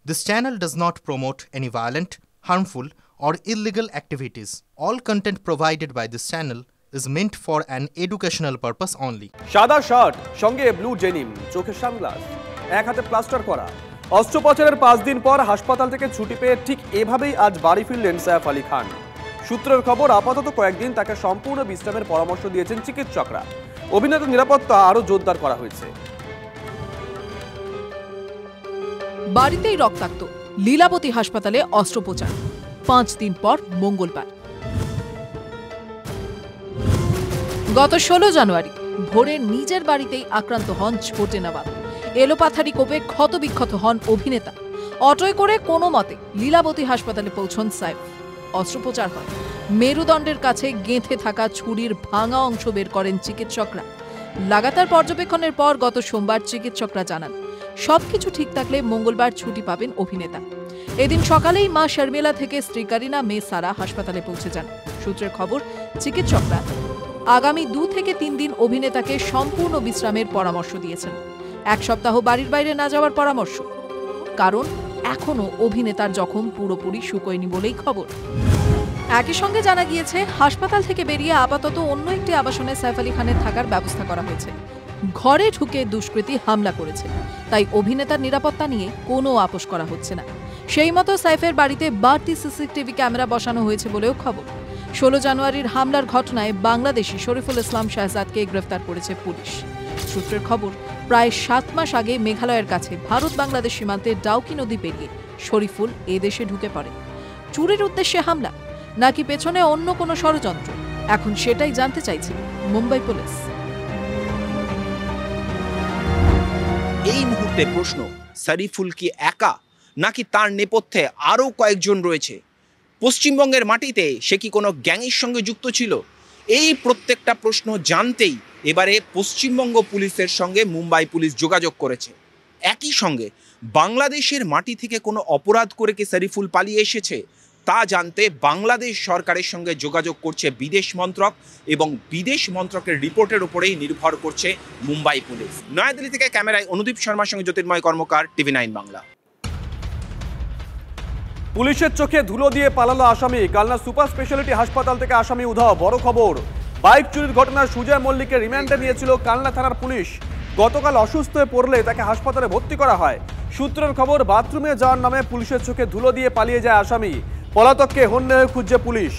This channel does not promote any violent, harmful, or illegal activities. All content provided by this channel is meant for an educational purpose only. সাদা shirt সঙ্গে blue denim, চোখে sunglass, এক হাতে plaster করা। অস্ত্রোপচারের 5 দিন পর হাসপাতাল থেকে ছুটি পেয়ে ঠিক এভাবেই আজ বাড়ি ফিরলেন সাইফ আলী খান। সূত্রের খবর, আপাতত কয়েকদিন তাকে সম্পূর্ণ বিশ্রামের পরামর্শ দিয়েছেন চিকিৎসকরা। অভিনেতার নিরাপত্তা আরও জোরদার করা হয়েছে। বাড়িতেই রক্তাক্ত, লীলাবতী হাসপাতালে অস্ত্রোপচার 5 দিন পর মঙ্গলবার। গত 16 জানুয়ারি ভোরে নিজের বাড়িতেই আক্রান্ত হন ছোটে নবাব। এলোপাথারি কোপে ক্ষতবিক্ষত হন অভিনেতা। অটোয় করে কোনো মতে লীলাবতী হাসপাতালে পৌঁছন সাইফ। অস্ত্রোপচার হয়। মেরুদণ্ডের কাছে গেঁথে থাকা ছুরির ভাঙা অংশ বের করেন চিকিৎসকরা। লাগাতার পর্যবেক্ষণের পর গত সোমবার চিকিৎসকরা জানান, সবকিছু ঠিক থাকলে মঙ্গলবার ছুটি পাবেন অভিনেতা। এদিন সকালেই মা শর্মিলা থেকে স্ত্রী কারিনা, মেয়ে সারা হাসপাতালে পৌঁছে যান। সূত্রের খবর, চিকিৎসকরা আগামী 2 থেকে 3 দিন অভিনেতাকে সম্পূর্ণ বিশ্রামের পরামর্শ দিয়েছেন। 1 সপ্তাহ বাড়ির বাইরে না যাওয়ার পরামর্শ, কারণ এখনও অভিনেতার জখম পুরোপুরি শুকোয়নি বলেই খবর। একই সঙ্গে জানা গিয়েছে, হাসপাতাল থেকে বেরিয়ে আপাতত অন্য একটি আবাসনে সাইফ আলী খানের থাকার ব্যবস্থা করা হয়েছে। ঘরে ঢুকে দুষ্কৃতী হামলা করেছে, তাই অভিনেতার নিরাপত্তা নিয়ে কোনো আপোষ করা হচ্ছে না। সেই মতো সাইফের বাড়িতে বাড়তি সিসিটিভি ক্যামেরা বসানো হয়েছে বলেও খবর। 16 জানুয়ারির হামলার ঘটনায় বাংলাদেশি শরীফুল ইসলাম শাহজাদকে গ্রেফতার করেছে পুলিশ। সূত্রের খবর, প্রায় 7 মাস আগে মেঘালয়ের কাছে ভারত বাংলাদেশ সীমান্তে ডাউকি নদী পেরিয়ে শরীফুল এদেশে ঢুকে পড়ে। চুরির উদ্দেশ্যে হামলা নাকি পেছনে অন্য কোনো ষড়যন্ত্র, এখন সেটাই জানতে চাইছে মুম্বাই পুলিশ। এই মুহূর্তে প্রশ্ন, শরীফুল কি একা নাকি তার নেপথ্যে আরও কয়েকজন রয়েছে? পশ্চিমবঙ্গের মাটিতে সে কি কোনো গ্যাংয়ের সঙ্গে যুক্ত ছিল? এই প্রত্যেকটা প্রশ্ন জানতেই এবারে পশ্চিমবঙ্গ পুলিশের সঙ্গে মুম্বাই পুলিশ যোগাযোগ করেছে। একই সঙ্গে বাংলাদেশের মাটি থেকে কোনো অপরাধ করে কি শরীফুল পালিয়ে এসেছে তা জানতে বাংলাদেশ সরকারের সঙ্গে যোগাযোগ করছে বিদেশ মন্ত্রক, এবং বিদেশ মন্ত্রকের রিপোর্টের উপরেই নির্ভর করছে মুম্বাই পুলিশ। নয়াদিল্লি থেকে ক্যামেরায় অনুদীপ শর্মার সঙ্গে জ্যোতির্ময় কর্মকার, TV9 বাংলা। পুলিশের চোখে ধুলো দিয়ে পালালো আসামি। কালনা সুপার স্পেশালিটি হাসপাতাল থেকে আসামি উধাও। বড় খবর, বাইক চুরির ঘটনায় সুজয় মল্লিককে রিমান্ডে নিয়েছিল কালনা থানার পুলিশ। গতকাল অসুস্থ হয়ে পড়লে তাকে হাসপাতালে ভর্তি করা হয়। সূত্রের খবর, বাথরুমে যাওয়ার নামে পুলিশের চোখে ধুলো দিয়ে পালিয়ে যায় আসামি। পলাতককে হন্যে হয়ে খুঁজছে পুলিশ।